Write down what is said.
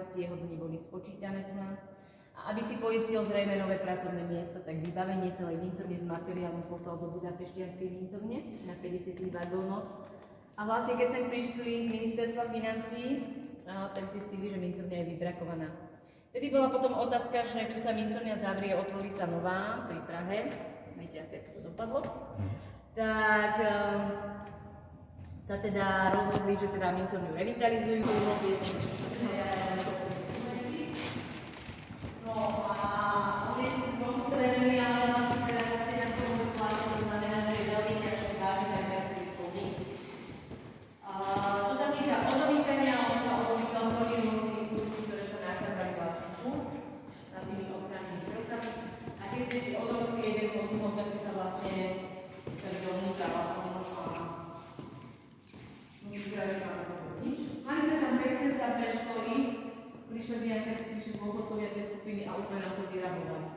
starosti, jeho dni boli spočítané tu nám. A aby si poistil zrejme nové pracovné miesto, tak vybavenie celej mincovne s materiálom poslal do Budapeštianskej mincovne na 50 vagónoch. A vlastne keď sem prišli z ministerstva financií, tak zistili, že mincovňa je vybrakovaná. Vtedy bola potom otázka, že či sa mincovňa zavrie, otvorí sa nová pri Prahe. Viete asi, ako to dopadlo. Tak sa teda rozhodli, že teda mincovňu revitalizujú. No a on je zvontrený, ale napríklad asi na tom plánu, to znamená, že je veľmi ťažký vážny, tak viacej chodí. Čo sa týka odomýkania, on sa odomýkal prvým rôznymi kľúčmi, ktoré sa nachádzali vlastne tu, na tými ochrannými prvkami. A keď ste si odomkli jeden odmov, tak si sa vlastne dovnúcala. Mali sme tam 5 sa pre školy, prišli dôchodcovia tej skupiny a úplne nám to vyrabovali.